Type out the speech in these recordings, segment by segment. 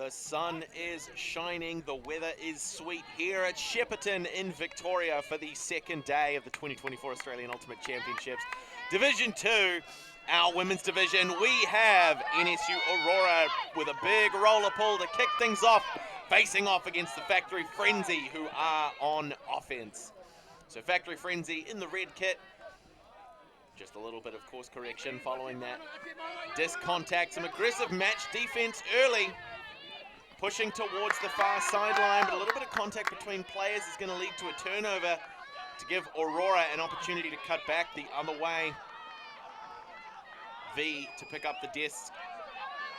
The sun is shining, the weather is sweet here at Shepparton in Victoria for the second day of the 2024 Australian Ultimate Championships. Division 2, our women's division, we have NSU Aurora with a big roller pull to kick things off, facing off against the Factory Frenzy, who are on offense. So Factory Frenzy in the red kit. Just a little bit of course correction following that. Disc contact, some aggressive match defense early. Pushing towards the far sideline, but a little bit of contact between players is going to lead to a turnover to give Aurora an opportunity to cut back the other way. V to pick up the disc,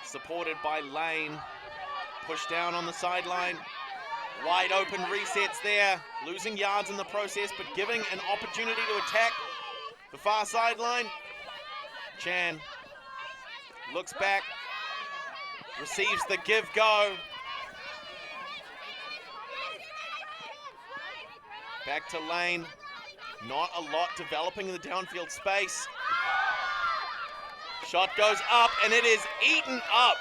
supported by Lane. Push down on the sideline. Wide open resets there, losing yards in the process, but giving an opportunity to attack the far sideline. Chan looks back, receives the give-go. Back to Lane. Not a lot developing in the downfield space. Shot goes up, and it is eaten up.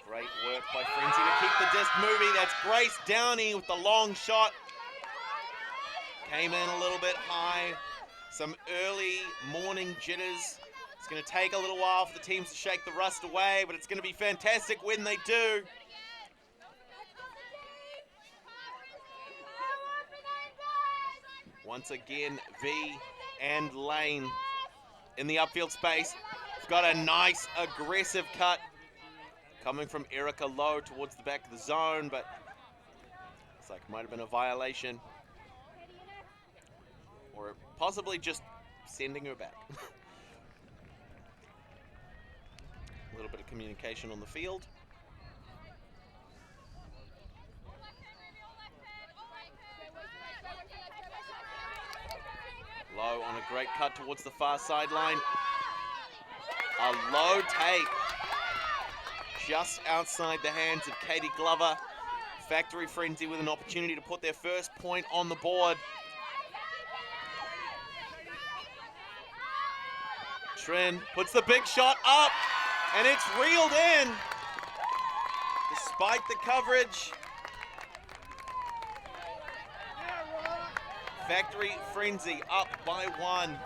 Great work by Frenzy to keep the disc moving. That's Grace Downey with the long shot. Came in a little bit high. Some early morning jitters. It's going to take a little while for the teams to shake the rust away, but it's going to be fantastic when they do. Once again, V and Lane in the upfield space. We've got a nice aggressive cut coming from Erica Lowe towards the back of the zone, but looks like it might have been a violation. Or possibly just sending her back. A little bit of communication on the field. Low on a great cut towards the far sideline. A low take just outside the hands of Katie Glover. Factory Frenzy with an opportunity to put their first point on the board. Trin puts the big shot up, and it's reeled in despite the coverage. Factory Frenzy up by 1.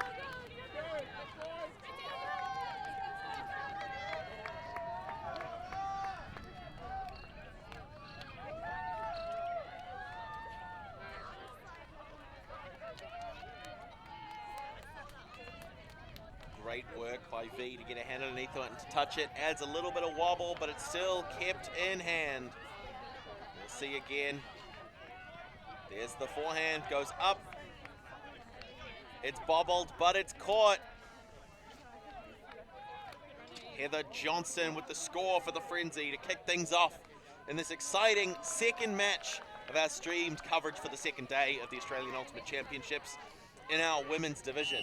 Great work by V to get a hand underneath it and to touch it. Adds a little bit of wobble, but it's still kept in hand. We'll see again. There's the forehand, goes up. It's bobbled, but it's caught. Heather Johnson with the score for the Frenzy to kick things off in this exciting second match of our streamed coverage for the second day of the Australian Ultimate Championships in our women's division.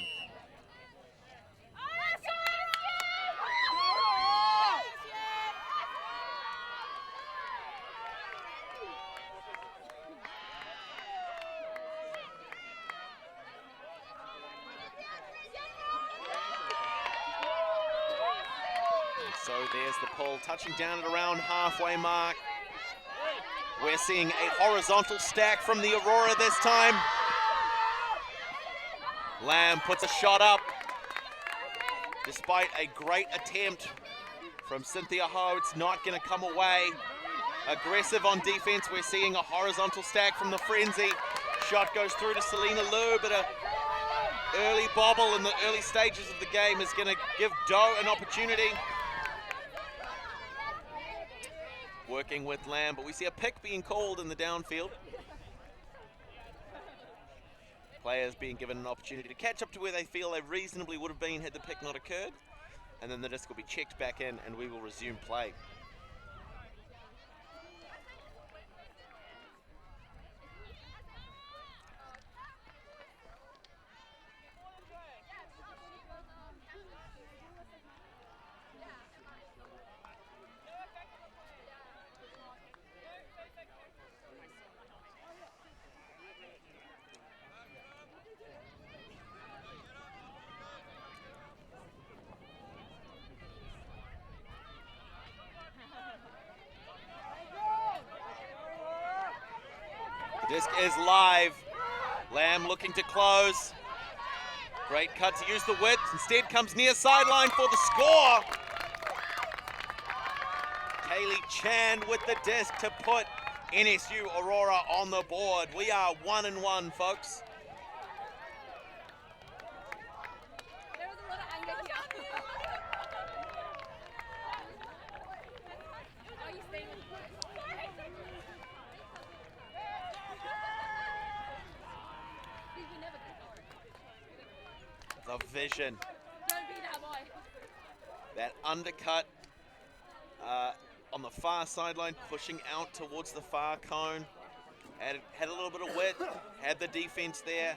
So there's the pull, touching down at around halfway mark. We're seeing a horizontal stack from the Aurora this time. Lamb puts a shot up. Despite a great attempt from Cynthia Ho, it's not going to come away. Aggressive on defense, we're seeing a horizontal stack from the Frenzy. Shot goes through to Selena Liu, but a early bobble in the early stages of the game is going to give Doe an opportunity. Working with Lamb, but we see a pick being called in the downfield. Players being given an opportunity to catch up to where they feel they reasonably would have been had the pick not occurred. And then the disc will be checked back in and we will resume play. Disc is live. Lamb looking to close. Great cut to use the width. Instead comes near sideline for the score. Kaylee Chan with the disc to put NSU Aurora on the board. We are 1-1, folks. The vision. That undercut on the far sideline, pushing out towards the far cone. Had a little bit of width, had the defense there.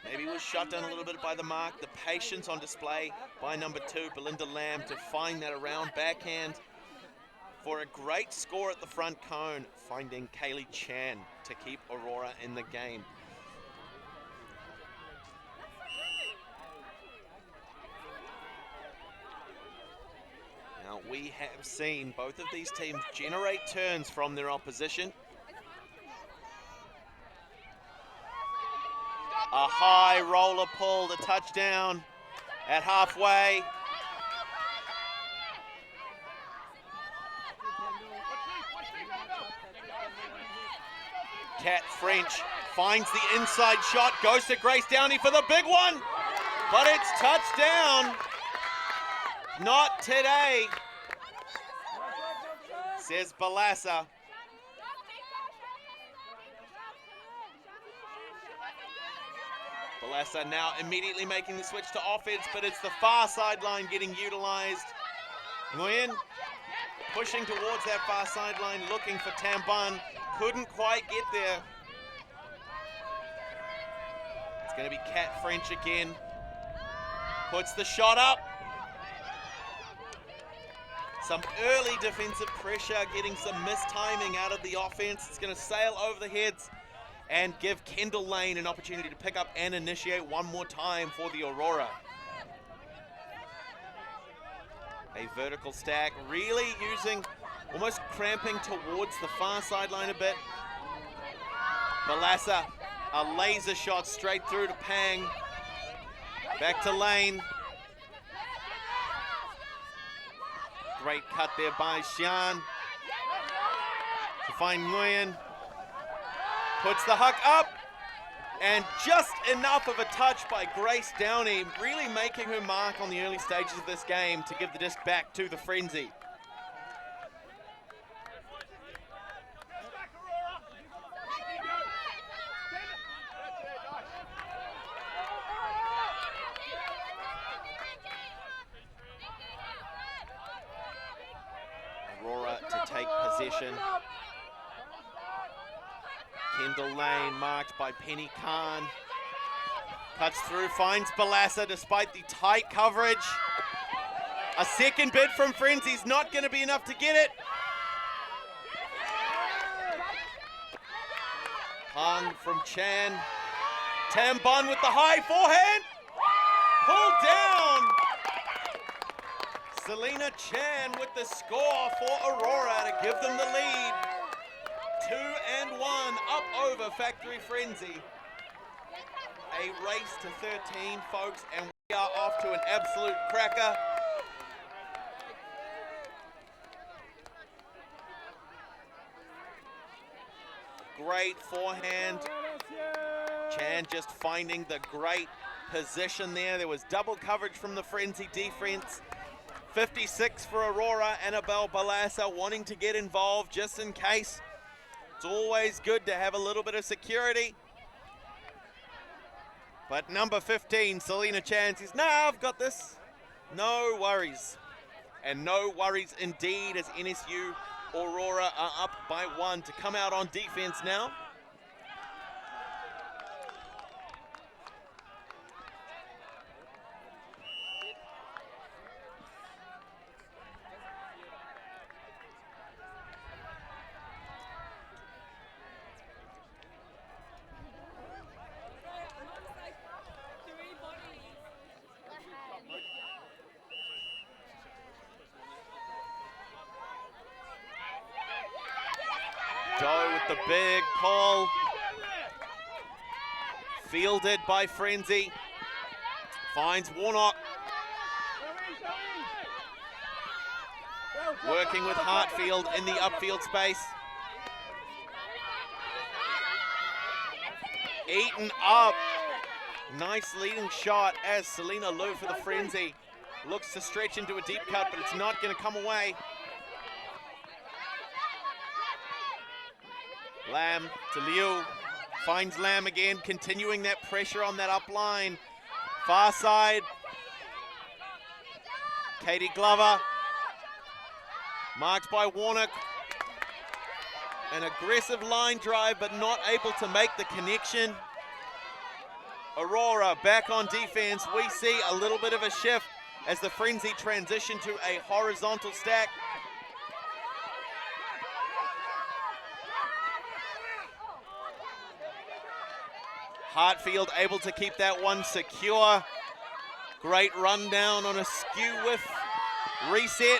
Maybe was shut down a little bit by the mark. The patience on display by number 2, Belinda Lamb, to find that around backhand for a great score at the front cone, finding Kaylee Chan to keep Aurora in the game. Now, we have seen both of these teams generate turns from their opposition. A high roller pull to touchdown at halfway. Kat French finds the inside shot, goes to Grace Downey for the big one, but it's touchdown. Not today, says Balassa. Balassa now immediately making the switch to offense, but it's the far sideline getting utilized. Nguyen pushing towards that far sideline, looking for Tamban. Couldn't quite get there. It's going to be Kat French again. Puts the shot up. Some early defensive pressure, getting some mistiming out of the offense. It's going to sail over the heads and give Kendall Lane an opportunity to pick up and initiate one more time for the Aurora. A vertical stack, really using, almost cramping towards the far sideline a bit. Balassa, a laser shot straight through to Pang. Back to Lane. Great cut there by Xian to find Nguyen. Puts the huck up, and just enough of a touch by Grace Downey, really making her mark on the early stages of this game to give the disc back to the Frenzy. Aurora to take possession. Kendall Lane marked by Penny Khan. Cuts through, finds Balassa despite the tight coverage. A second bid from Frenzy's not going to be enough to get it. Hung from Chan. Tambon with the high forehand. Pulled down. Selena Chan with the score for Aurora to give them the lead. 2-1 up over Factory Frenzy. A race to 13, folks, and we are off to an absolute cracker. Great forehand. Chan just finding the great position there. There was double coverage from the Frenzy defense. 56 for Aurora. Annabelle Balassa wanting to get involved just in case. It's always good to have a little bit of security. But number 15, Selena Chan, says, "Nah, I've got this. No worries." And no worries indeed, as NSU Aurora are up by 1 to come out on defense now. Doe with the big pull. Fielded by Frenzy. Finds Warnock. Working with Hartfield in the upfield space. Eaten up. Nice leading shot as Selena Liu for the Frenzy. Looks to stretch into a deep cut, but it's not going to come away. Lamb to Liu. Finds Lamb again, continuing that pressure on that up line. Far side. Katie Glover. Marked by Warnock. An aggressive line drive, but not able to make the connection. Aurora back on defense. We see a little bit of a shift as the Frenzy transition to a horizontal stack. Hartfield able to keep that one secure. Great rundown on a skew whiff reset.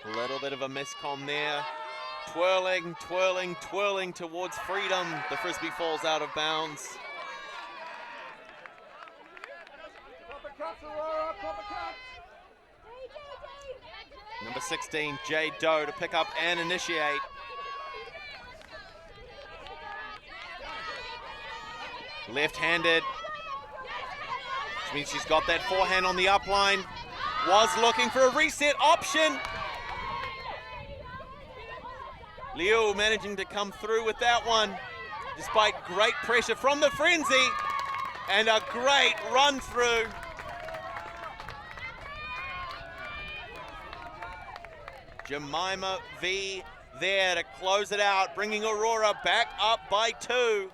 A little bit of a miscomm there. Twirling, twirling, twirling towards freedom. The Frisbee falls out of bounds. Number 16, Jade Doe to pick up and initiate. Left-handed, which means she's got that forehand on the upline. Was looking for a reset option. Liu managing to come through with that one, despite great pressure from the Frenzy, and a great run through. Jemima V there to close it out, bringing Aurora back up by 2.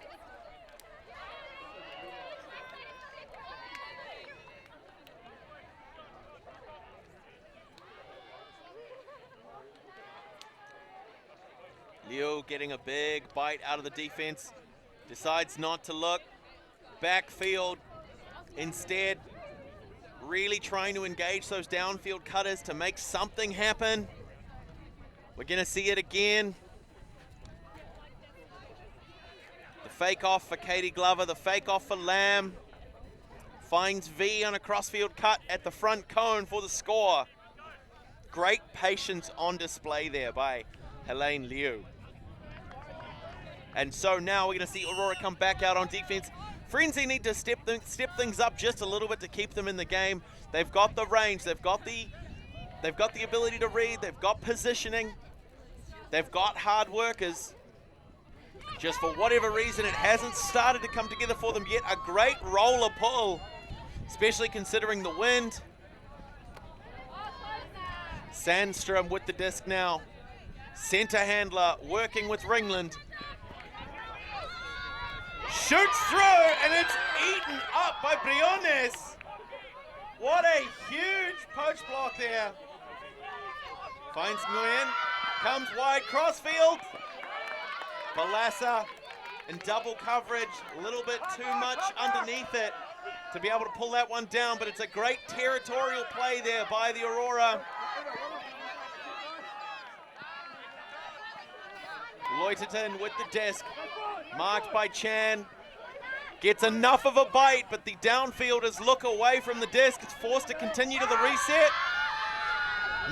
Liu getting a big bite out of the defense, decides not to look. Backfield instead, really trying to engage those downfield cutters to make something happen. We're gonna see it again. The fake off for Katie Glover, the fake off for Lamb. Finds V on a crossfield cut at the front cone for the score. Great patience on display there by Helene Liu. And so now we're gonna see Aurora come back out on defense. Frenzy need to step things up just a little bit to keep them in the game. They've got the range, they've got the ability to read, they've got positioning, they've got hard workers. Just for whatever reason, it hasn't started to come together for them yet. A great roller pull, especially considering the wind. Sandstrom with the disc now. Center handler working with Ringland. Shoots through, and it's eaten up by Briones. What a huge poach block there. Finds Nguyen, comes wide, crossfield. Balassa in double coverage, a little bit too much underneath it to be able to pull that one down, but it's a great territorial play there by the Aurora. Loiterton with the disc, marked by Chan. Gets enough of a bite, but the downfielders look away from the disc. It's forced to continue to the reset.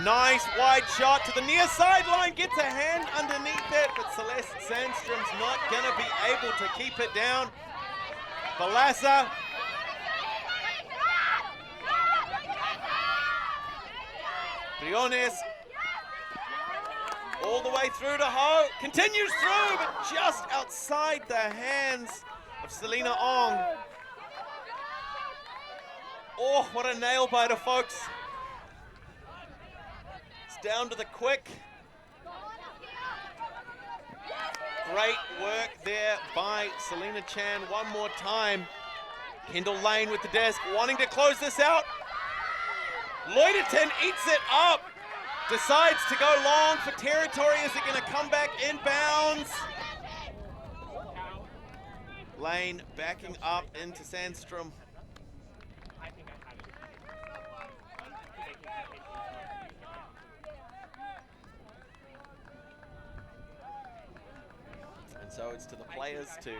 Nice wide shot to the near sideline. Gets a hand underneath it, but Celeste Sandstrom's not going to be able to keep it down. Balassa. Briones. All the way through to Ho. Continues through, but just outside the hands of Selena Ong. Oh, what a nail biter, folks. It's down to the quick. Great work there by Selena Chan one more time. Kendall Lane with the disc, wanting to close this out. Loiterton eats it up. Decides to go long for territory. Is it going to come back inbounds? Lane backing up into Sandstrom. So it's to the players to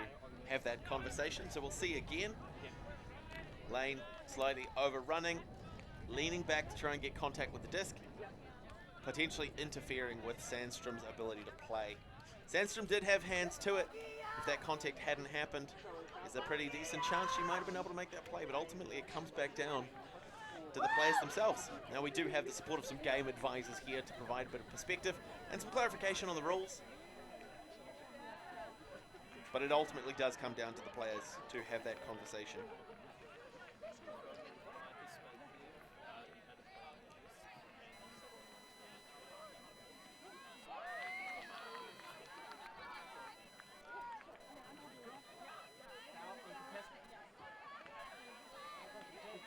have that conversation. So we'll see again. Lane slightly overrunning, leaning back to try and get contact with the disc, potentially interfering with Sandstrom's ability to play. Sandstrom did have hands to it. If that contact hadn't happened, there's a pretty decent chance she might have been able to make that play, but ultimately it comes back down to the players themselves. Now we do have the support of some game advisors here to provide a bit of perspective and some clarification on the rules. But it ultimately does come down to the players to have that conversation.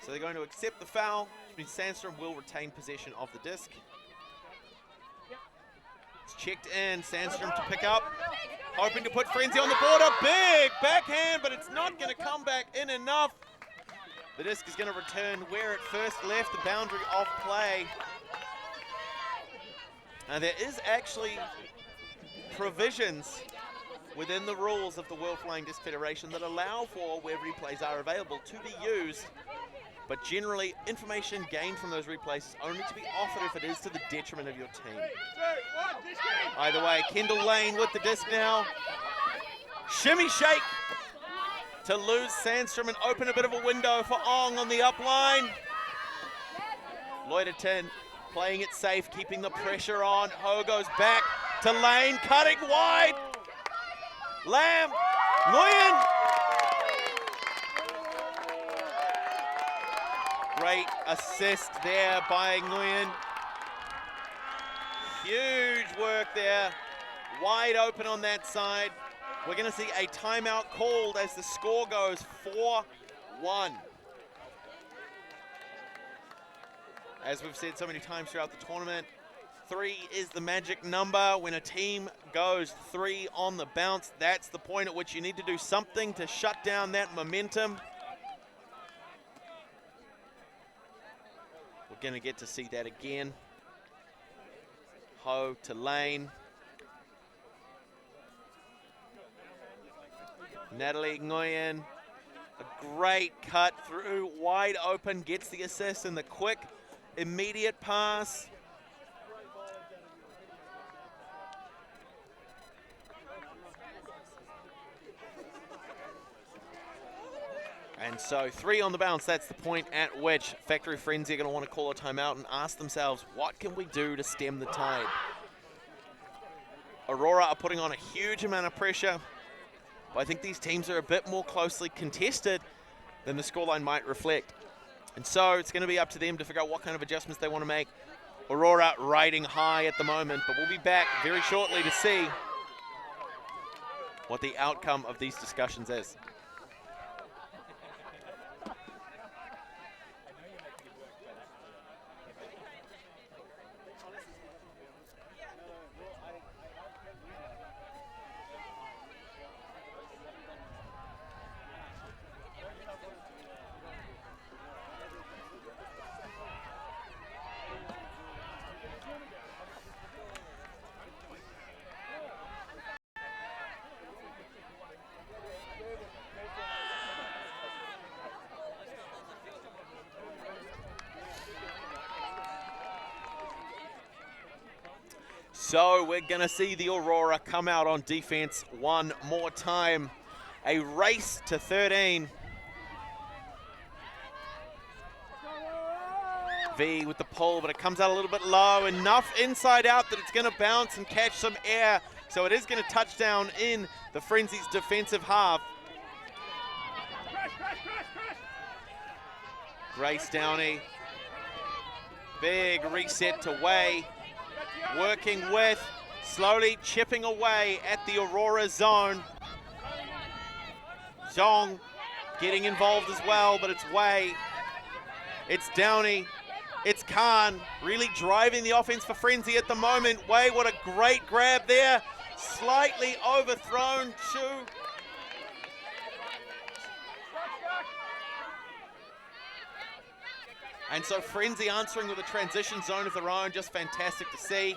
So they're going to accept the foul, which means Sandstrom will retain possession of the disc. It's checked in, Sandstrom to pick up, hoping to put Frenzy on the border. Big backhand, but it's not going to come back in enough. The disc is going to return where it first left, the boundary of play. And there is actually provisions within the rules of the World Flying Disc Federation that allow for where replays are available to be used. But generally, information gained from those replays is only to be offered if it is to the detriment of your team. Either way, Kendall Lane with the disc now. Shimmy shake to lose Sandstrom and open a bit of a window for Ong on the up line. Loiterton playing it safe, keeping the pressure on. Ho goes back to Lane, cutting wide. Lamb, Nguyen. Great assist there by Nguyen. Huge work there. Wide open on that side. We're going to see a timeout called as the score goes 4-1. As we've said so many times throughout the tournament, 3 is the magic number. When a team goes 3 on the bounce, that's the point at which you need to do something to shut down that momentum. We're going to get to see that again. Ho to Lane. Natalie Nguyen, a great cut through, wide open, gets the assist and the quick, immediate pass. And so 3 on the bounce, that's the point at which Factory Frenzy are going to want to call a timeout and ask themselves, what can we do to stem the tide? Aurora are putting on a huge amount of pressure, but I think these teams are a bit more closely contested than the scoreline might reflect. And so it's going to be up to them to figure out what kind of adjustments they want to make. Aurora riding high at the moment, but we'll be back very shortly to see what the outcome of these discussions is. So we're going to see the Aurora come out on defense one more time. A race to 13. V with the pull, but it comes out a little bit low. Enough inside out that it's going to bounce and catch some air. So it is going to touch down in the Frenzy's defensive half. Grace Downey. Big reset to Wei. Working with, slowly chipping away at the Aurora zone. Zhong getting involved as well, but it's Wei. It's Downey. It's Khan really driving the offense for Frenzy at the moment. Wei, what a great grab there. Slightly overthrown to... And so Frenzy answering with a transition zone of their own, just fantastic to see.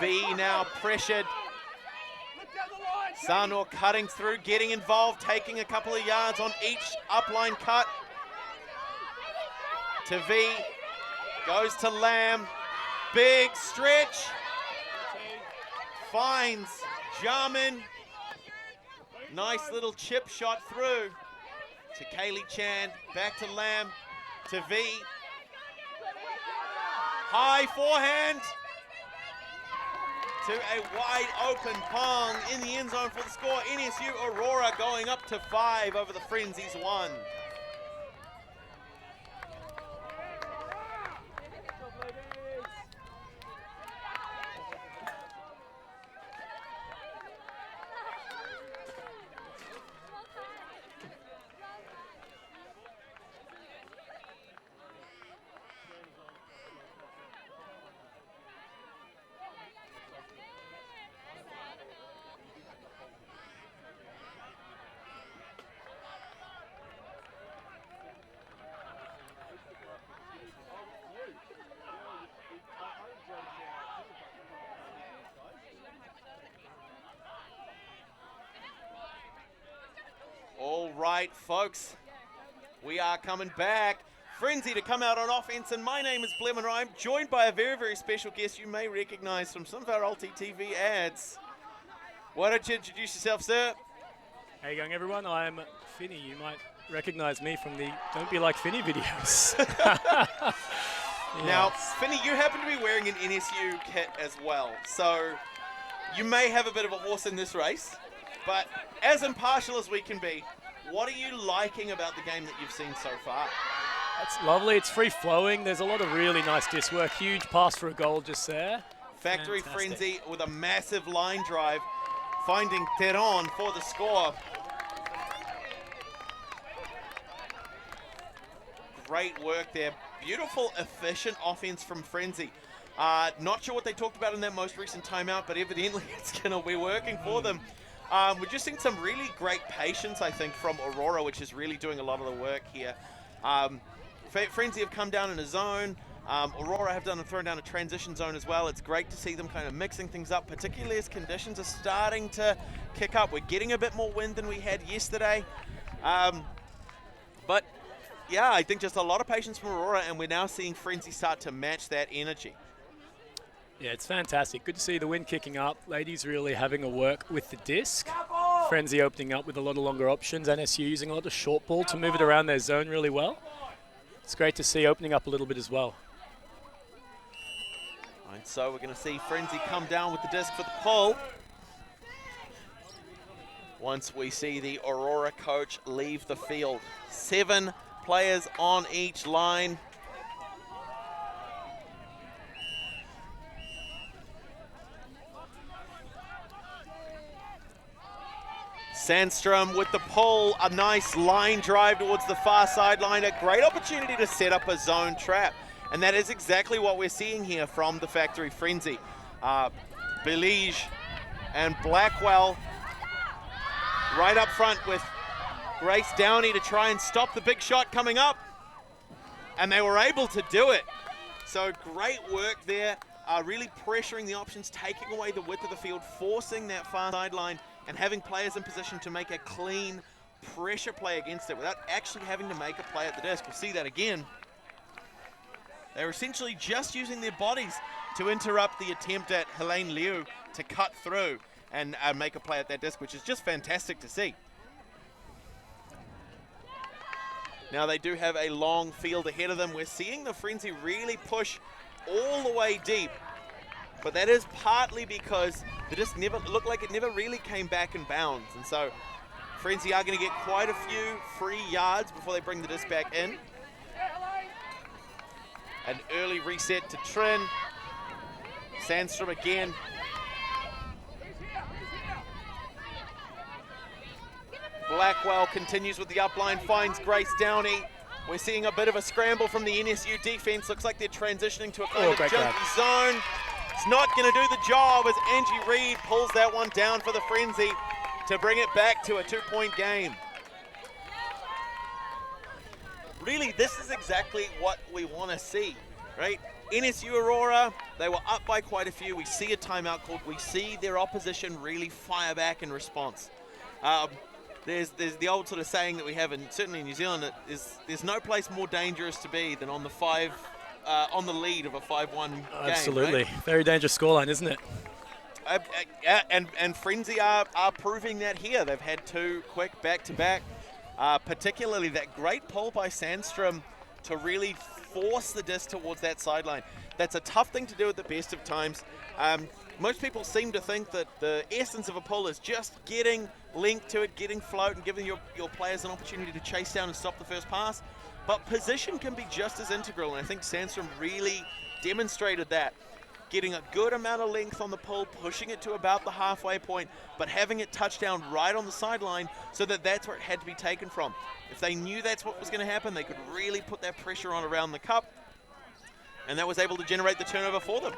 V now pressured. Sanor cutting through, getting involved, taking a couple of yards on each upline cut. To V, goes to Lamb, big stretch, finds Jarman, nice little chip shot through to Kaylee Chan, back to Lamb, to V, high forehand, to a wide open Pong in the end zone for the score. NSU Aurora going up to 5 over the Frenzies 1. All right, folks, we are coming back. Frenzy to come out on offense, and my name is Blemon Rhyme, joined by a very, very special guest you may recognize from some of our Ulti TV ads. Why don't you introduce yourself, sir? How you going, everyone? I'm Finny. You might recognize me from the Don't Be Like Finny videos. Now, Finny, you happen to be wearing an NSU kit as well, so you may have a bit of a horse in this race, but as impartial as we can be, what are you liking about the game that you've seen so far? It's lovely. It's free-flowing. There's a lot of really nice disc work. Huge pass for a goal just there. Factory Fantastic. Frenzy with a massive line drive, finding Teron for the score. Great work there. Beautiful, efficient offense from Frenzy. Not sure what they talked about in that most recent timeout, but evidently it's going to be working for them. We're just seeing some really great patience, I think, from Aurora, which is really doing a lot of the work here. Frenzy have come down in a zone. Aurora have thrown down a transition zone as well. It's great to see them kind of mixing things up, particularly as conditions are starting to kick up. We're getting a bit more wind than we had yesterday. But yeah, I think just a lot of patience from Aurora, and we're now seeing Frenzy start to match that energy. Yeah, it's fantastic. Good to see the wind kicking up. Ladies really having a work with the disc. Frenzy opening up with a lot of longer options. NSU using a lot of short ball to move it around their zone really well. It's great to see opening up a little bit as well. And so we're going to see Frenzy come down with the disc for the pull. Once we see the Aurora coach leave the field. 7 players on each line. Sandstrom with the pull, a nice line drive towards the far sideline, a great opportunity to set up a zone trap. And that is exactly what we're seeing here from the Factory Frenzy. Belige and Blackwell right up front with Grace Downey to try and stop the big shot coming up. And they were able to do it. So great work there, really pressuring the options, taking away the width of the field, forcing that far sideline, and having players in position to make a clean pressure play against it without actually having to make a play at the disc. We'll see that again. They're essentially just using their bodies to interrupt the attempt at Helene Liu to cut through and make a play at that disc, which is just fantastic to see. Now they do have a long field ahead of them. We're seeing the Frenzy really push all the way deep, but that is partly because the disc looked like it never really came back in bounds. And so Frenzy are going to get quite a few free yards before they bring the disc back in. An early reset to Trin. Sandstrom again. Blackwell continues with the upline, finds Grace Downey. We're seeing a bit of a scramble from the NSU defense. Looks like they're transitioning to a kind of junky zone. It's not going to do the job as Angie Reed pulls that one down for the Frenzy to bring it back to a 2-point game. Really, this is exactly what we want to see, right? NSU Aurora, they were up by quite a few. We see a timeout called. We see their opposition really fire back in response. There's the old sort of saying that we have, and certainly in New Zealand, there's no place more dangerous to be than on the lead of a 5-1 game. Absolutely. Right? Very dangerous scoreline, isn't it? And Frenzy are proving that here. They've had 2 quick back-to-back, particularly that great pull by Sandstrom to really force the disc towards that sideline. That's a tough thing to do at the best of times. Most people seem to think that the essence of a pull is just getting linked to it, getting float, and giving your players an opportunity to chase down and stop the first pass. But position can be just as integral, and I think Sandstrom really demonstrated that. Getting a good amount of length on the pull, pushing it to about the halfway point, but having it touch down right on the sideline so that that's where it had to be taken from. If they knew that's what was going to happen, they could really put that pressure on around the cup, and that was able to generate the turnover for them.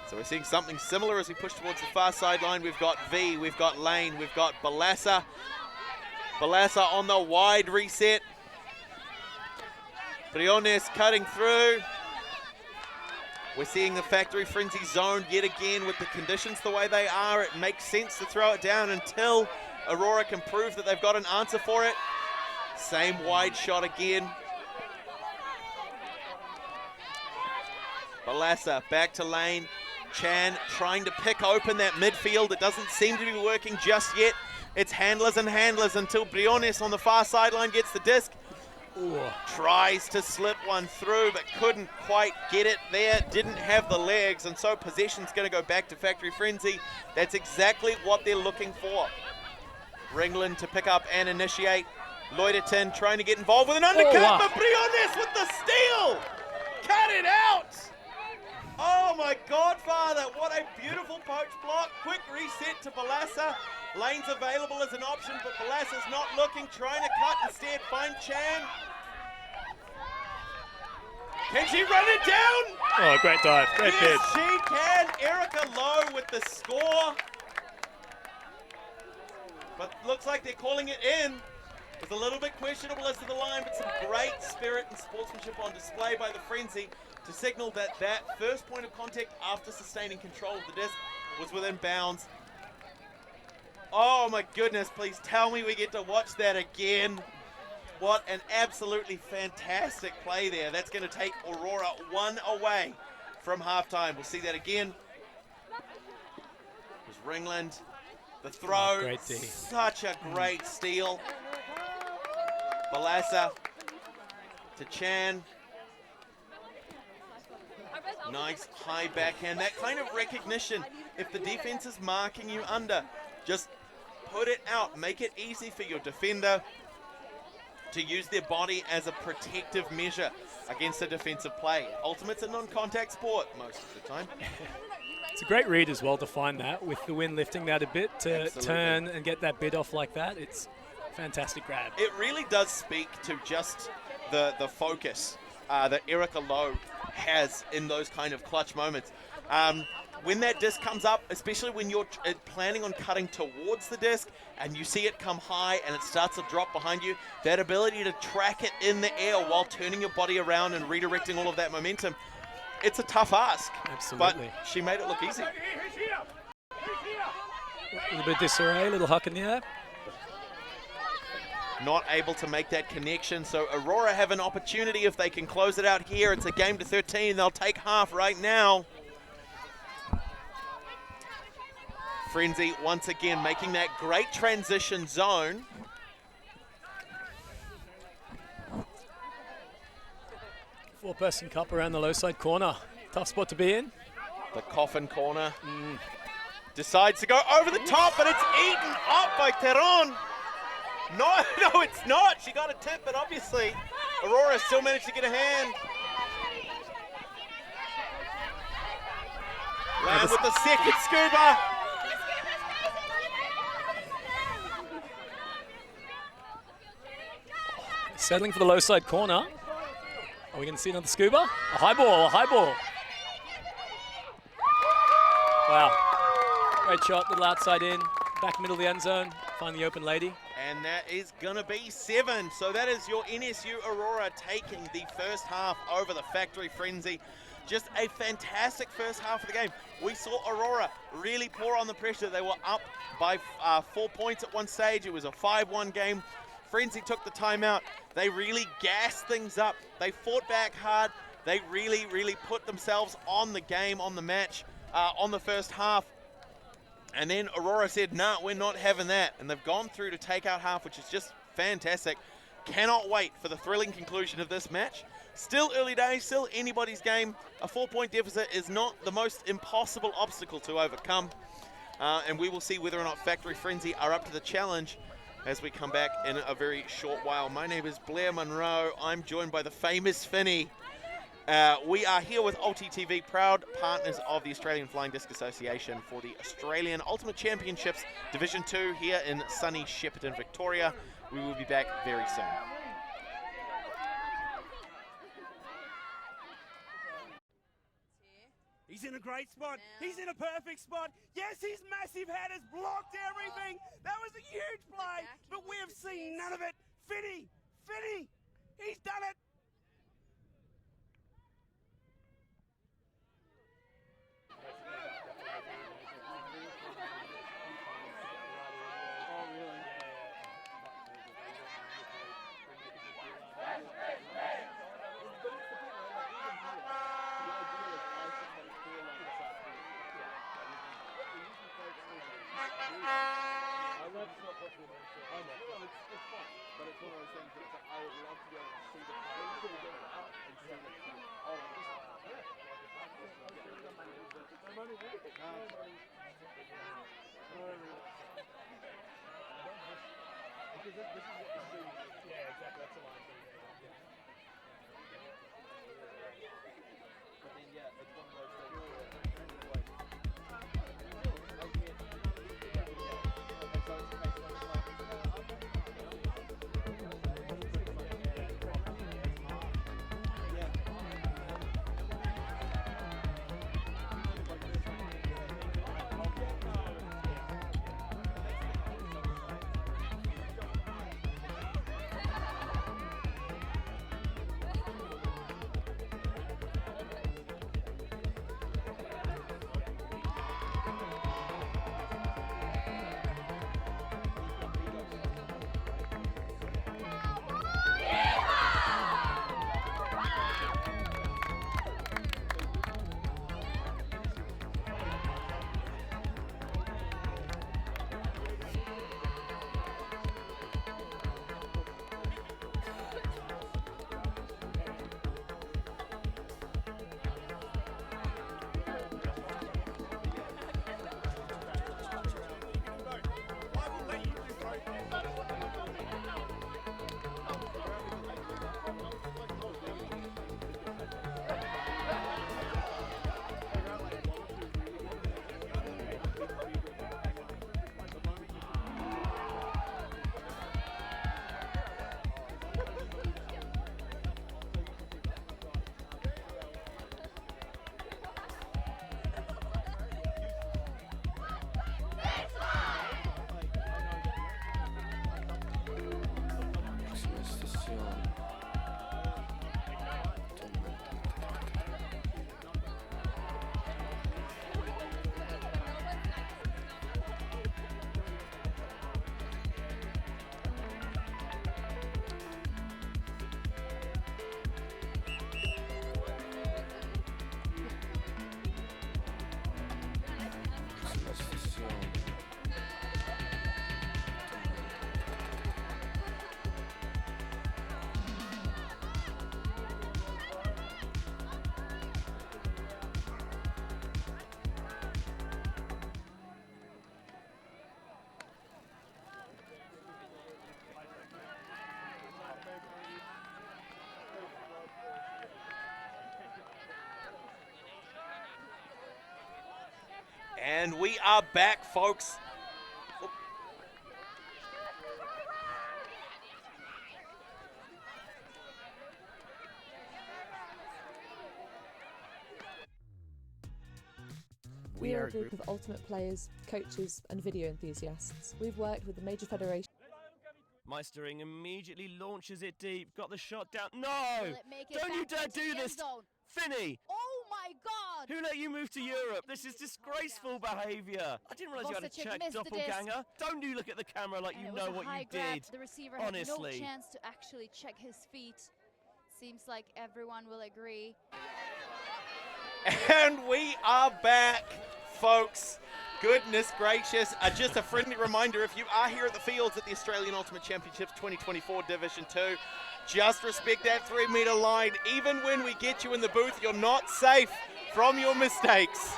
So we're seeing something similar as we push towards the far sideline. We've got V, we've got Lane, we've got Balassa. Balassa on the wide reset. Briones cutting through. We're seeing the factory frenzy zone yet again with the conditions the way they are. It makes sense to throw it down until Aurora can prove that they've got an answer for it. Same wide shot again. Balassa back to Lane. Chan trying to pick open that midfield. It doesn't seem to be working just yet. It's handlers and handlers until Briones on the far sideline gets the disc. Ooh. Tries to slip one through, but couldn't quite get it there. Didn't have the legs, and so possession's going to go back to Factory Frenzy. That's exactly what they're looking for. Ringland to pick up and initiate. Loiterton trying to get involved with an undercut, but Briones with the steal! Cut it out! Oh my Godfather, what a beautiful poach block. Quick reset to Balassa. Lane's available as an option, but Balassa's not looking, trying to cut instead, find Chan. Can she run it down? Oh, great dive, great bid. Yes, she can. Erica Lowe with the score. But looks like they're calling it in. It was a little bit questionable as to the line, but some great spirit and sportsmanship on display by the Frenzy to signal that that first point of contact after sustaining control of the disc was within bounds. Oh my goodness, please tell me we get to watch that again. What an absolutely fantastic play there. That's going to take Aurora 1 away from halftime. We'll see that again. It was Ringland. The throw, great D. Such a great steal. Balassa to Chan. Nice high backhand. That kind of recognition. If the defense is marking you under, just put it out. Make it easy for your defender to use their body as a protective measure against a defensive play. Ultimate's a non-contact sport most of the time. It's a great read as well to find that with the wind lifting that a bit to Absolutely. turn and get that bid off like that. It's a fantastic grab. It really does speak to just the focus that Erica Lowe has in those kind of clutch moments. When that disc comes up, especially when you're planning on cutting towards the disc and you see it come high and it starts to drop behind you, that ability to track it in the air while turning your body around and redirecting all of that momentum, it's a tough ask. Absolutely. But she made it look easy. A little bit of disarray, a little huck in the air. Not able to make that connection, so Aurora have an opportunity if they can close it out here. It's a game to 13. They'll take half right now. Frenzy once again making that great transition zone. Four-person cup around the low side corner. Tough spot to be in. The coffin corner. Decides to go over the top, but it's eaten up by Teron. No, it's not. She got a tip, but obviously Aurora still managed to get a hand. Land with the second scuba. Settling for the low side corner. Are we going to see another scuba? A high ball, a high ball. Wow. Great shot, little outside in. Back middle of the end zone. Find the open lady. And that is going to be 7. So that is your NSU Aurora taking the first half over the Factory Frenzy. Just a fantastic first half of the game. We saw Aurora really pour on the pressure. They were up by 4 points at one stage. It was a 5-1 game. Frenzy took the timeout. They really gassed things up. They fought back hard. They really, really put themselves on the game, on the match, on the first half. And then Aurora said, nah, we're not having that. And they've gone through to take out half, which is just fantastic. Cannot wait for the thrilling conclusion of this match. Still early days, still anybody's game. A 4-point deficit is not the most impossible obstacle to overcome. And we will see whether or not Factory Frenzy are up to the challenge as we come back in a very short while. My name is Blair Monroe. I'm joined by the famous Finny. We are here with OTTV, proud partners of the Australian Flying Disc Association for the Australian Ultimate Championships Division 2 here in sunny Shepparton, Victoria. We will be back very soon. He's in a great spot. He's in a perfect spot. Yes, his massive head has blocked everything. That was a huge play, but we have seen none of it. Finny, he's done it. And we are back, folks. We are a group of ultimate players, coaches and video enthusiasts. We've worked with the major federations Meistering immediately launches it deep. Got the shot down. No! Will it make it Don't you back dare into do the end this! zone? Finney! Oh my God! Who let you move to Europe? This is disgraceful behaviour. I didn't realise you had a Bosacek check missed the disc. doppelganger. Don't you look at the camera like And you it was know a what high you grab. did. The receiver Honestly. had no chance to actually check his feet. Seems like everyone will agree. And we are back, folks. Goodness gracious. Just a friendly reminder, if you are here at the fields at the Australian Ultimate Championships 2024 Division 2, just respect that 3-metre line. Even when we get you in the booth, you're not safe from your mistakes.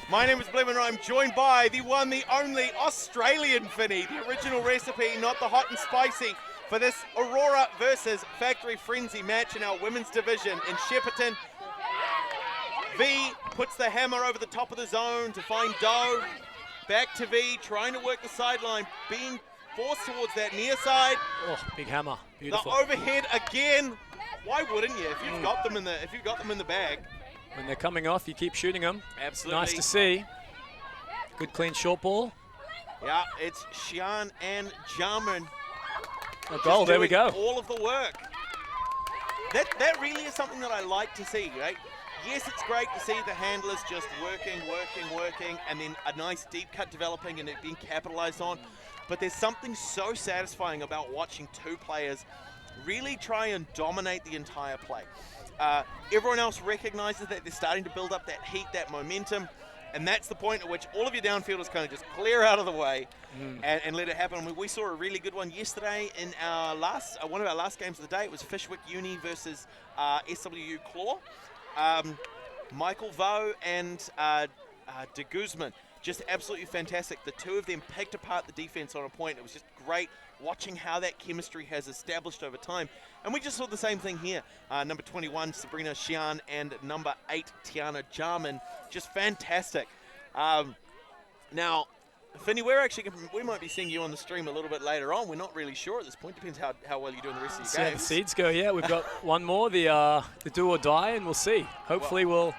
My name is Blem and I'm joined by the one, the only Australian Finney, the original recipe, not the hot and spicy, for this Aurora versus Factory Frenzy match in our women's division in Shepparton. V puts the hammer over the top of the zone to find Doe. Back to V, trying to work the sideline, being forced towards that near side. Oh, big hammer. Beautiful. The overhead again. Why wouldn't you if you've got them in the bag? When they're coming off, you keep shooting them. Absolutely. Nice to see. Good clean short ball. Yeah, it's Xian and Jarman. A goal, there we go. All of the work. That really is something that I like to see, right? Yes, it's great to see the handlers just working, and then a nice deep cut developing and it being capitalized on. But there's something so satisfying about watching two players really try and dominate the entire play. Everyone else recognizes that they're starting to build up that heat, that momentum, and that's the point at which all of your downfielders kind of just clear out of the way and let it happen. I mean, we saw a really good one yesterday in our one of our last games of the day. It was Fishwick Uni versus SWU Claw. Michael Vo and De Guzman, just absolutely fantastic. The two of them picked apart the defense on a point. It was just great watching how that chemistry has established over time. And we just saw the same thing here. Number 21, Sabrina Xian, and number 8, Tiana Jarman. Just fantastic. Now, Finney, we might be seeing you on the stream a little bit later on. We're not really sure at this point. Depends how well you're doing the rest of See your how the games. seeds go. Yeah, we've got one more, the do or die, and we'll see. Hopefully we'll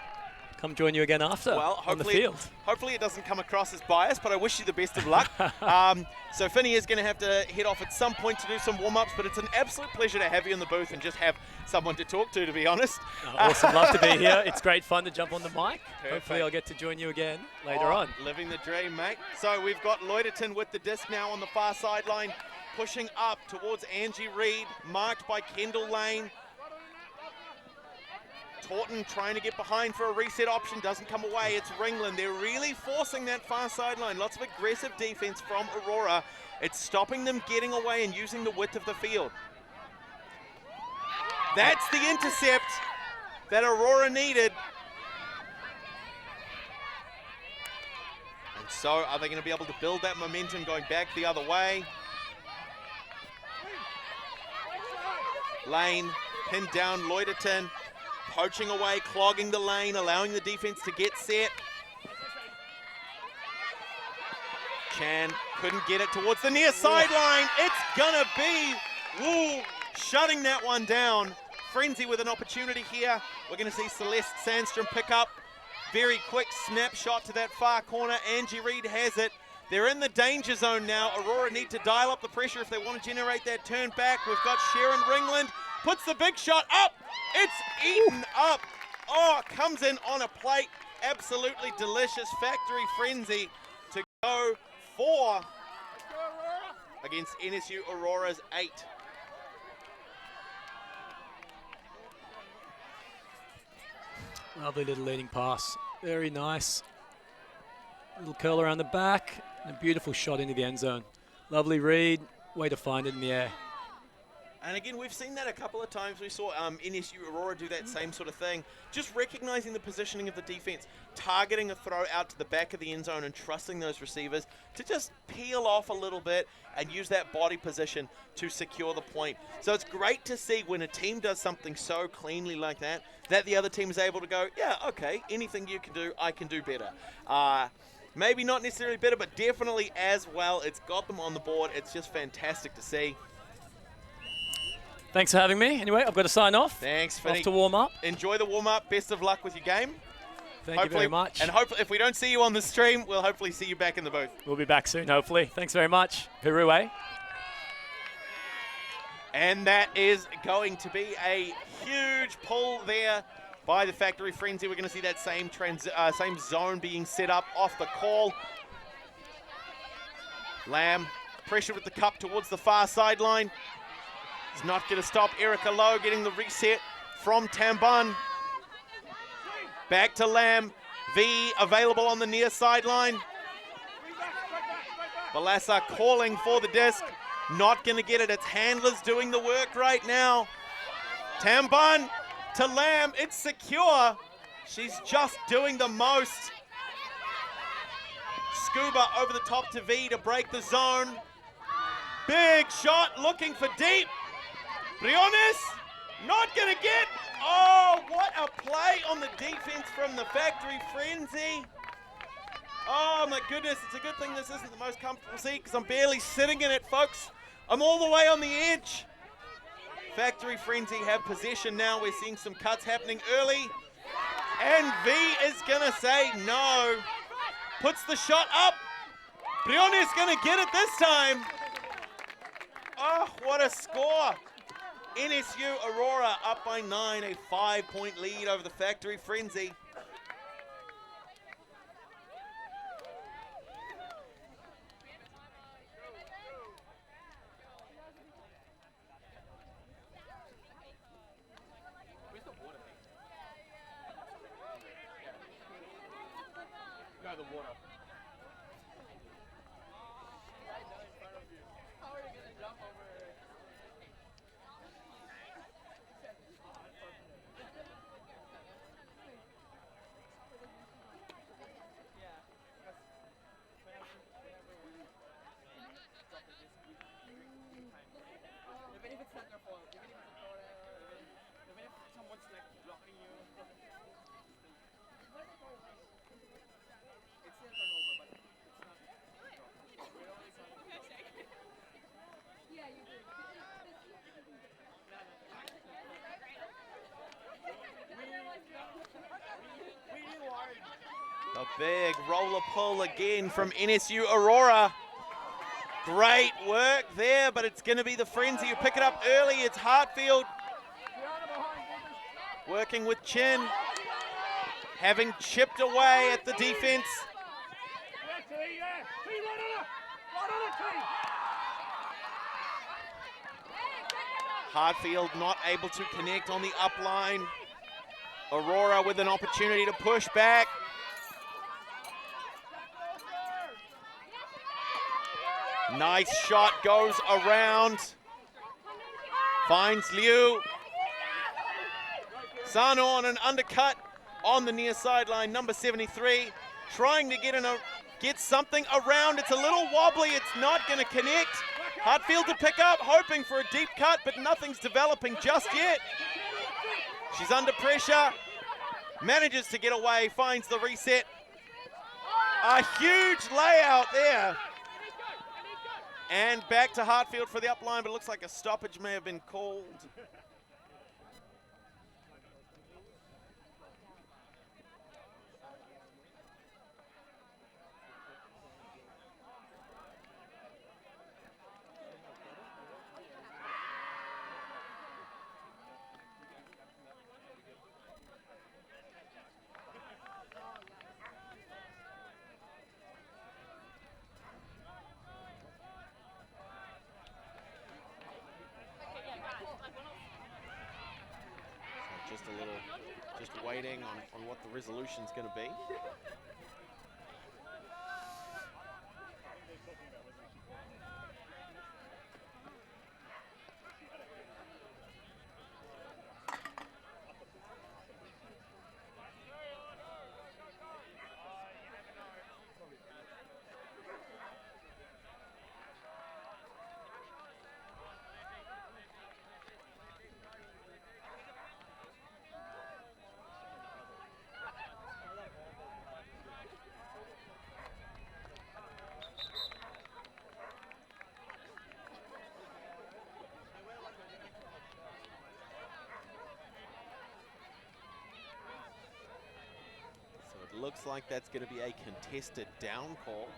come join you again after on the field. Hopefully it doesn't come across as biased, but I wish you the best of luck. So Finney is going to have to head off at some point to do some warm-ups, but it's an absolute pleasure to have you in the booth and just have someone to talk to be honest. Awesome, love to be here. It's great fun to jump on the mic. Perfect. Hopefully I'll get to join you again later on. Living the dream, mate. So we've got Loiterton with the disc now on the far sideline, pushing up towards Angie Reid, marked by Kendall Lane. Taunton trying to get behind for a reset option, doesn't come away. It's Ringland. They're really forcing that far sideline. Lots of aggressive defense from Aurora. It's stopping them getting away and using the width of the field. That's the intercept that Aurora needed. And so are they going to be able to build that momentum going back the other way? Lane pinned down Loiterton. Poaching away, clogging the lane, allowing the defense to get set. Chan couldn't get it towards the near sideline. It's gonna be Wu shutting that one down. Frenzy with an opportunity here. We're gonna see Celeste Sandstrom pick up. Very quick snapshot to that far corner. Angie Reid has it. They're in the danger zone now. Aurora need to dial up the pressure if they want to generate that turn back. We've got Sharon Ringland. Puts the big shot up. It's eaten up. Oh, comes in on a plate. Absolutely delicious. Factory Frenzy to go 4 against NSU Aurora's 8. Lovely little leading pass. Very nice. Little curl around the back. And a beautiful shot into the end zone. Lovely read. Way to find it in the air. And again, we've seen that a couple of times. We saw NSU Aurora do that same sort of thing. Just recognizing the positioning of the defense, targeting a throw out to the back of the end zone and trusting those receivers to just peel off a little bit and use that body position to secure the point. So it's great to see when a team does something so cleanly like that, that the other team is able to go, yeah, okay, anything you can do, I can do better. Maybe not necessarily better, but definitely as well. It's got them on the board. It's just fantastic to see. Thanks for having me. Anyway, I've got to sign off. Thanks, Finney. Off to warm up. Enjoy the warm up. Best of luck with your game. Thank you very much. And hopefully, if we don't see you on the stream, we'll hopefully see you back in the booth. We'll be back soon, hopefully. Thanks very much. Hiru. And that is going to be a huge pull there by the Factory Frenzy. We're going to see that same zone being set up off the call. Lamb, pressure with the cup towards the far sideline. He's not going to stop Erica Lowe getting the reset from Tambun. Back to Lamb. V available on the near sideline. Balassa calling for the disc. Not going to get it. It's handlers doing the work right now. Tambun to Lamb. It's secure. She's just doing the most. Scuba over the top to V to break the zone. Big shot looking for deep. Briones not going to get. Oh, what a play on the defense from the Factory Frenzy. Oh my goodness, it's a good thing this isn't the most comfortable seat because I'm barely sitting in it, folks. I'm all the way on the edge. Factory Frenzy have possession now. We're seeing some cuts happening early. And V is gonna say no. Puts the shot up. Briones gonna get it this time. Oh, what a score. NSU Aurora up by 9, a 5-point lead over the Factory Frenzy. A big roller pull again from NSU Aurora. Great work there, but it's going to be the Frenzy who pick it up early. It's Hartfield working with Chin, having chipped away at the defense. Hartfield not able to connect on the up line. Aurora with an opportunity to push back. Nice shot, goes around. Finds Liu. Sano on an undercut on the near sideline, number 73. Trying to get something around. It's a little wobbly, it's not gonna connect. Hartfield to pick up, hoping for a deep cut, but nothing's developing just yet. She's under pressure. Manages to get away, finds the reset. A huge layout there. And back to Hartfield for the up line, but it looks like a stoppage may have been called. Just waiting on what the resolution's going to be. Looks like that's going to be a contested down call.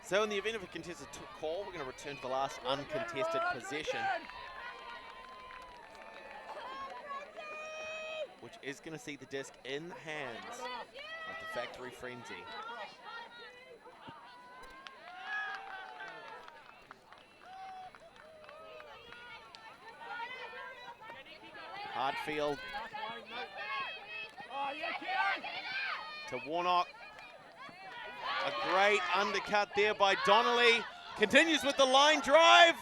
So in the event of a contested call, we're going to return to the last uncontested possession, which is going to see the disc in the hands of the Factory Frenzy. Hardfield to Warnock. A great undercut there by Donnelly. Continues with the line drive.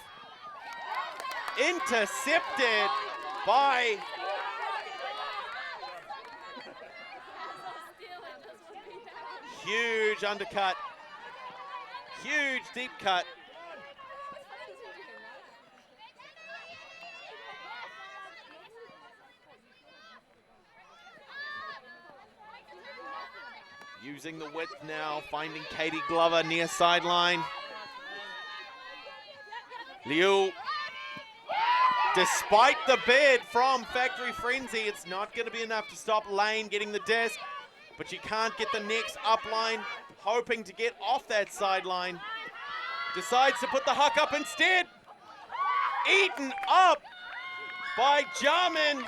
Intercepted by huge undercut. Huge deep cut. Using the width now, finding Katie Glover near sideline. Liu, despite the bid from Factory Frenzy, it's not going to be enough to stop Lane getting the disc, but she can't get the next up line, hoping to get off that sideline. Decides to put the huck up instead. Eaten up by Jarman,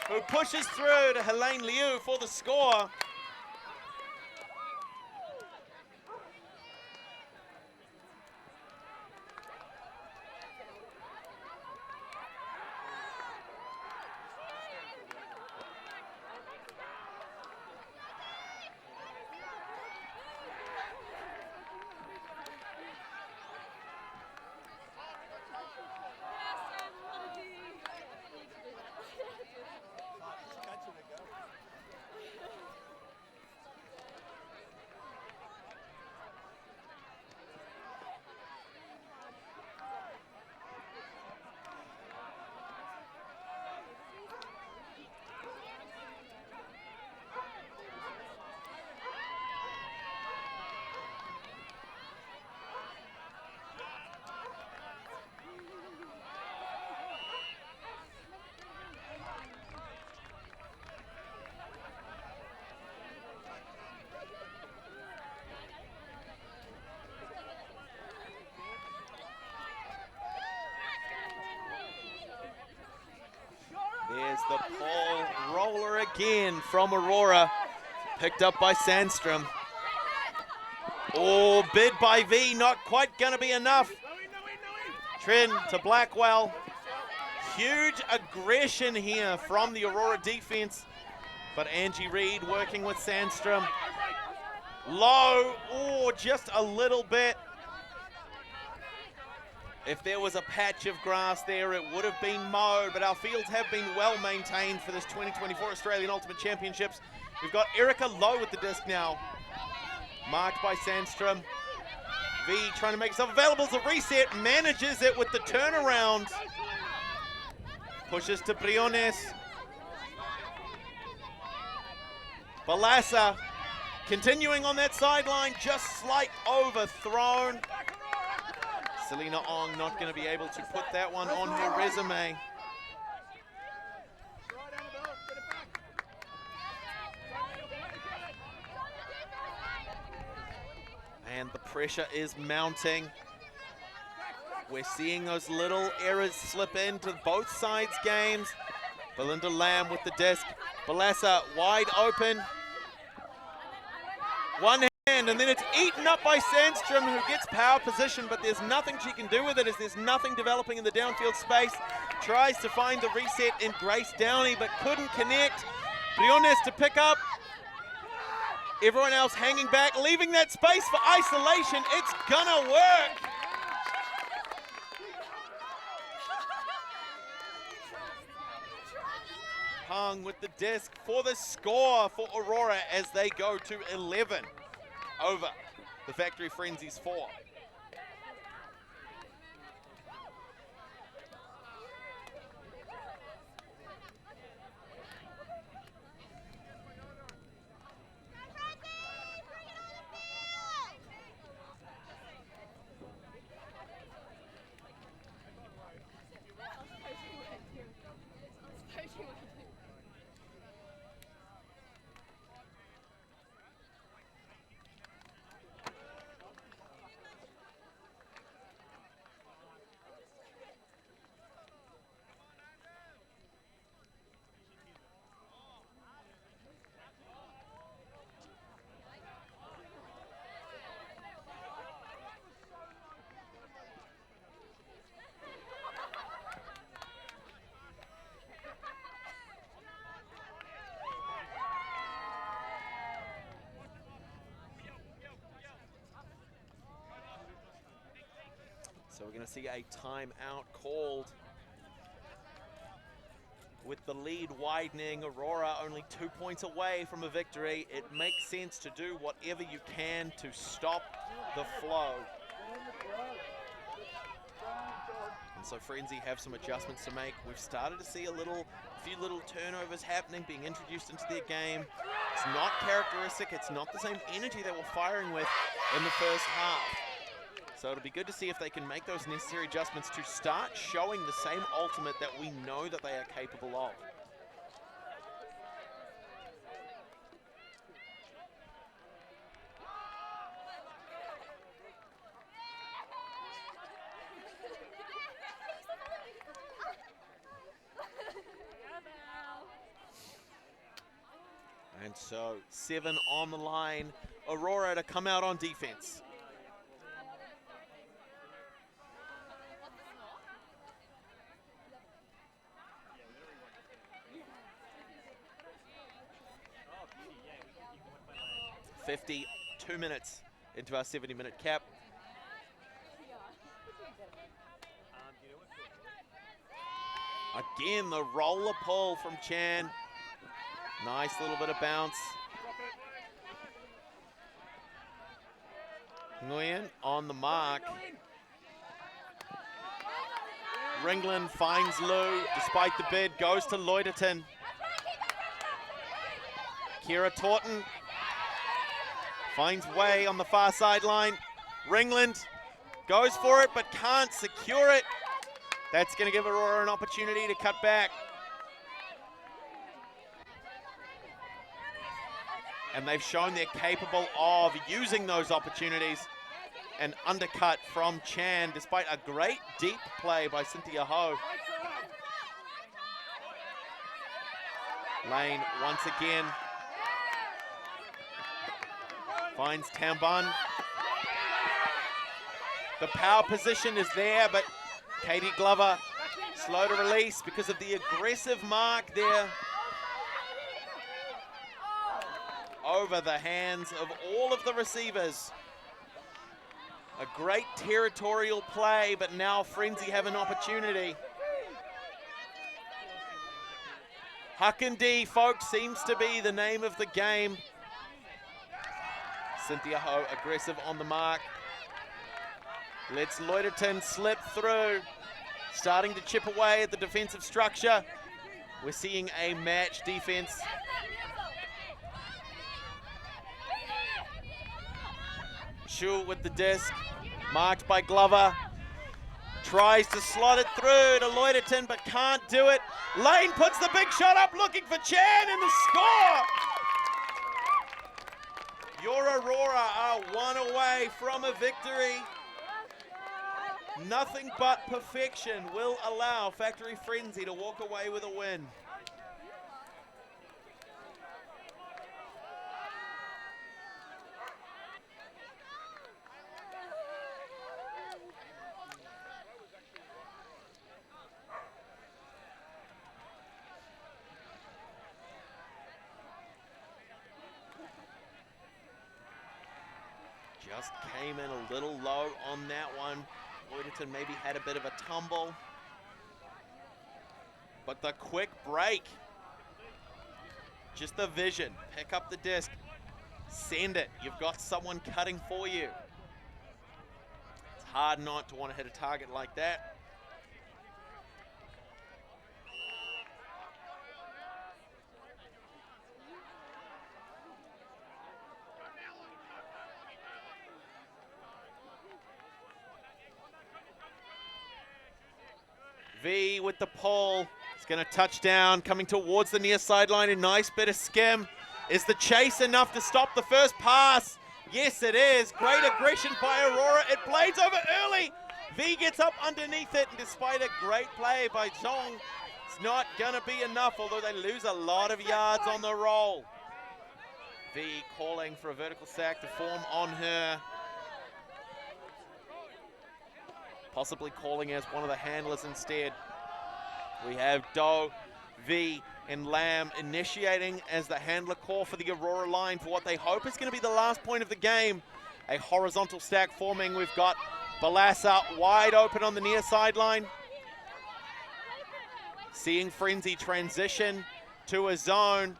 who pushes through to Helene Liu for the score. There's the pole roller again from Aurora, picked up by Sandstrom. Oh, bid by V, not quite gonna be enough. Trin to Blackwell. Huge aggression here from the Aurora defense, but Angie Reid working with Sandstrom. Low, oh, just a little bit. If there was a patch of grass there, it would have been mowed, but our fields have been well maintained for this 2024 Australian Ultimate Championships. We've got Erica Lowe with the disc now, marked by Sandstrom. V trying to make himself available as a reset, manages it with the turnaround. Pushes to Briones. Balassa continuing on that sideline, just slight overthrown. Selena Ong not going to be able to put that one on her resume. And the pressure is mounting. We're seeing those little errors slip into both sides' games. Belinda Lamb with the disc. Balassa wide open. One hand, and then it's eaten up by Sandstrom, who gets power position, but there's nothing she can do with it as there's nothing developing in the downfield space. Tries to find the reset in Grace Downey, but couldn't connect. Briones to pick up. Everyone else hanging back, leaving that space for isolation. It's gonna work. Hung with the disc for the score for Aurora as they go to 11 over the Factory Frenzy's 4. So we're going to see a timeout called. With the lead widening, Aurora only 2 points away from a victory. It makes sense to do whatever you can to stop the flow. And so Frenzy have some adjustments to make. We've started to see a few little turnovers happening, being introduced into their game. It's not characteristic, it's not the same energy they were firing with in the first half. So it'll be good to see if they can make those necessary adjustments to start showing the same ultimate that we know that they are capable of. And so 7 on the line. Aurora to come out on defense. $52 minutes into our 70-minute cap. Again, the roller pull from Chan. Nice little bit of bounce. Nguyen on the mark. Ringland finds Lou, despite the bid, goes to Loiterton. Kira Taunton finds Way on the far sideline. Ringland goes for it, but can't secure it. That's going to give Aurora an opportunity to cut back. And they've shown they're capable of using those opportunities. An undercut from Chan, despite a great deep play by Cynthia Ho. Lane once again finds Tamban. The power position is there, but Katie Glover slow to release because of the aggressive mark there. Over the hands of all of the receivers. A great territorial play, but now Frenzy have an opportunity. Huck and D, folks, seems to be the name of the game. Cynthia Ho aggressive on the mark. Lets Loiterton slip through. Starting to chip away at the defensive structure. We're seeing a match defense. Shu with the disc, marked by Glover. Tries to slot it through to Loiterton, but can't do it. Lane puts the big shot up, looking for Chan, and the score! Your Aurora are 1 away from a victory. Nothing but perfection will allow Factory Frenzy to walk away with a win. Just came in a little low on that one. Loiterton maybe had a bit of a tumble. But the quick break. Just the vision. Pick up the disc. Send it. You've got someone cutting for you. It's hard not to want to hit a target like that. V with the pull. It's going to touch down, coming towards the near sideline. A nice bit of skim. Is the chase enough to stop the first pass? Yes, it is. Great aggression by Aurora. It blades over early. V gets up underneath it, and despite a great play by Chong, it's not going to be enough, although they lose a lot of yards on the roll. V calling for a vertical sack to form on her. Possibly calling as one of the handlers instead. We have Doe, V, and Lamb initiating as the handler call for the Aurora line for what they hope is going to be the last point of the game. A horizontal stack forming. We've got Balassa wide open on the near sideline. Seeing Frenzy transition to a zone.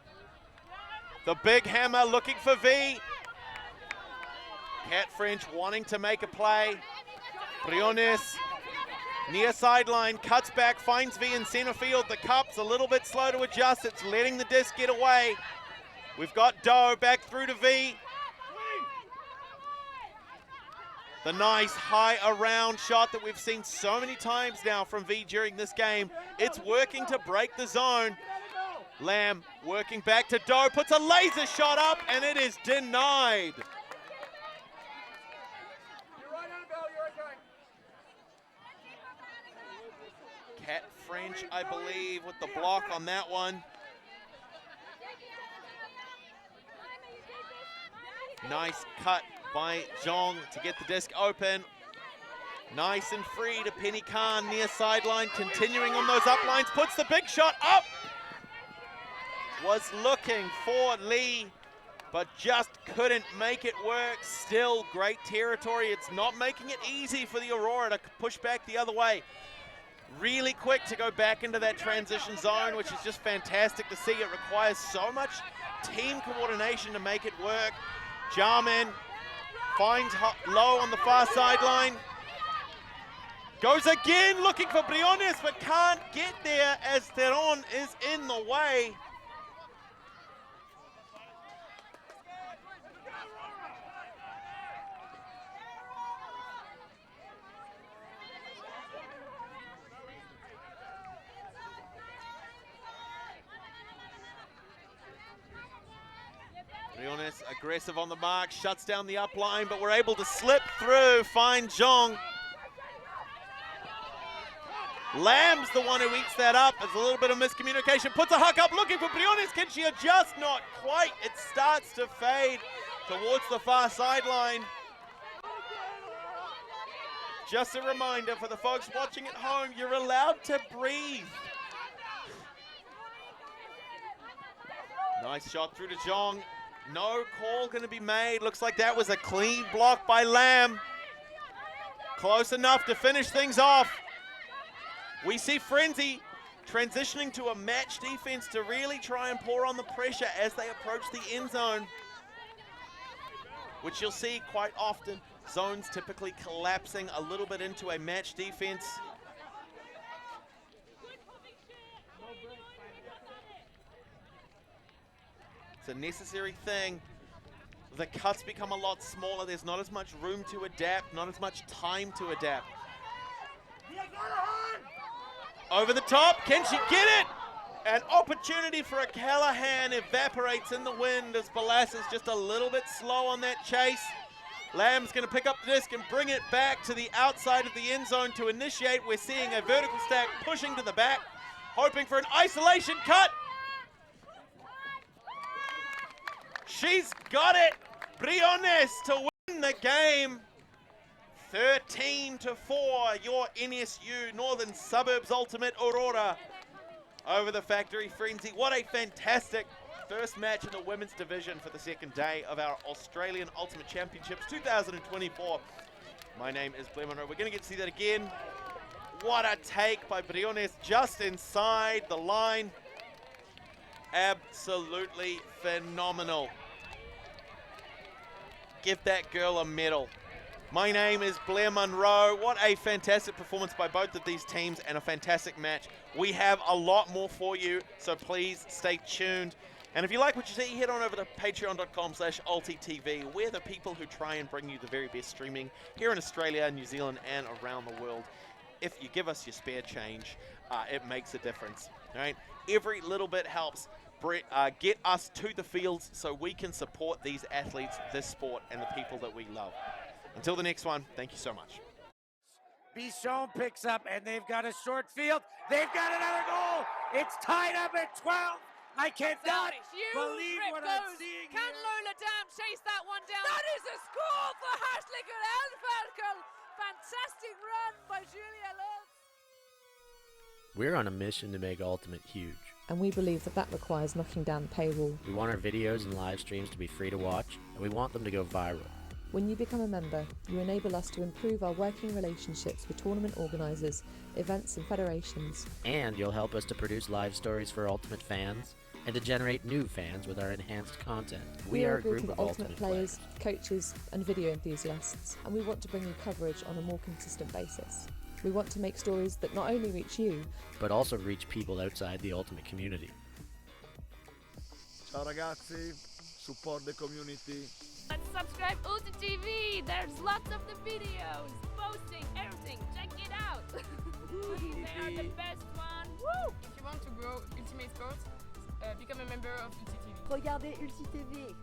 The big hammer looking for V. Cat French wanting to make a play. Briones, near sideline, cuts back, finds V in center field. The cup's a little bit slow to adjust. It's letting the disc get away. We've got Doe back through to V. The nice high around shot that we've seen so many times now from V during this game. It's working to break the zone. Lamb working back to Doe, puts a laser shot up, and it is denied. Cat French, I believe, with the block on that one. Nice cut by Zhong to get the disc open. Nice and free to Penny Khan, near sideline, continuing on those uplines, puts the big shot up. Was looking for Lee, but just couldn't make it work. Still great territory. It's not making it easy for the Aurora to push back the other way. Really quick to go back into that transition zone, which is just fantastic to see. It requires so much team coordination to make it work. Jarman finds low on the far sideline. Goes again looking for Briones, but can't get there as Theron is in the way. Briones aggressive on the mark, shuts down the up line, but we're able to slip through, find Zhong. Lamb's the one who eats that up. There's a little bit of miscommunication. Puts a huck up looking for Briones. Can she adjust? Not quite. It starts to fade towards the far sideline. Just a reminder for the folks watching at home, you're allowed to breathe. Nice shot through to Zhong. No call going to be made. Looks like that was a clean block by Lamb. Close enough to finish things off. We see Frenzy transitioning to a match defense to really try and pour on the pressure as they approach the end zone, which you'll see quite often. Zones typically collapsing a little bit into a match defense. It's a necessary thing. The cuts become a lot smaller. There's not as much room to adapt, not as much time to adapt. Over the top, can she get it? An opportunity for a Callahan evaporates in the wind as Balas is just a little bit slow on that chase. Lamb's going to pick up the disc and bring it back to the outside of the end zone to initiate. We're seeing a vertical stack pushing to the back, hoping for an isolation cut. She's got it. Briones to win the game. 13-4, your NSU, Northern Suburbs Ultimate Aurora over the Factory Frenzy. What a fantastic first match in the women's division for the second day of our Australian Ultimate Championships 2024. My name is Blair Monroe. We're going to get to see that again. What a take by Briones just inside the line. Absolutely phenomenal. Give that girl a medal. My name is Blair Monroe. What a fantastic performance by both of these teams and a fantastic match. We have a lot more for you, so please stay tuned. And if you like what you see, head on over to patreon.com/ultitv. We're the people who try and bring you the very best streaming here in Australia, New Zealand, and around the world. If you give us your spare change, it makes a difference. All right? Every little bit helps. Get us to the fields so we can support these athletes, this sport, and the people that we love. Until the next one, thank you so much. Bichon picks up, and they've got a short field. They've got another goal. It's tied up at 12. I cannot believe what I'm seeing Can here. Lola Dam chase that one down? That is a score for Hartlinger Elferkel. Fantastic run by Julia Love. We're on a mission to make Ultimate huge. And we believe that that requires knocking down the paywall. We want our videos and live streams to be free to watch, and we want them to go viral. When you become a member, you enable us to improve our working relationships with tournament organisers, events and federations. And you'll help us to produce live stories for Ultimate fans and to generate new fans with our enhanced content. We are a group of Ultimate players, coaches and video enthusiasts, and we want to bring you coverage on a more consistent basis. We want to make stories that not only reach you, but also reach people outside the Ultimate community. Ciao ragazzi, support the community. Let's subscribe Ulti TV. There's lots of the videos, posting, everything. Check it out. They are the best one. Woo! If you want to grow Ultimate Sports, become a member of Ulti TV. Regardez Ulti TV.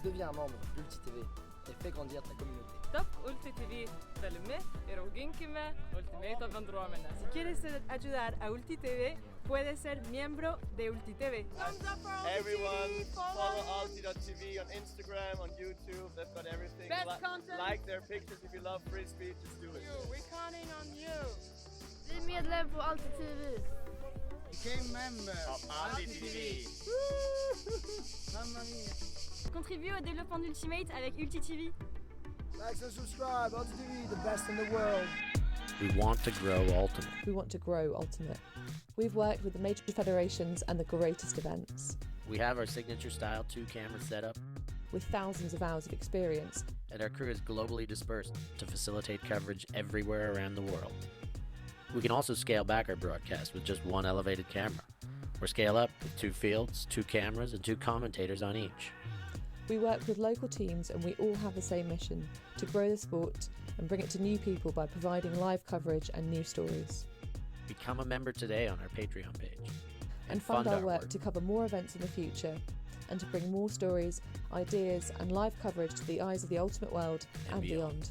Deviens un membre d'Ulti TV et fais grandir ta communauté. Stop Ulti TV بالمه eroginkime Ultimate Avandromena. Si quieres ayudar a Ulti TV, puedes ser miembro de Ulti TV. Thumbs up for Ulti Everyone, TV. follow Ulti.tv on Instagram, on YouTube. They've got everything. Best content. Like their pictures if you love free speech. Just do it. We're counting on you. Bli medlem på Ulti TV. Became member of Ulti TV. Mamma mia. Contribue au développement d'Ultimate avec Ulti TV. Like and subscribe, Ulti TV, the best in the world. We want to grow Ultimate. we want to grow Ultimate. We've worked with the major federations and the greatest events. We have our signature style 2-camera setup, with thousands of hours of experience, and our crew is globally dispersed to facilitate coverage everywhere around the world. We can also scale back our broadcast with just one elevated camera, or scale up with 2 fields, 2 cameras, and 2 commentators on each. We work with local teams and we all have the same mission, to grow the sport and bring it to new people by providing live coverage and new stories. Become a member today on our Patreon page. And fund our work to cover more events in the future and to bring more stories, ideas and live coverage to the eyes of the Ultimate world and beyond.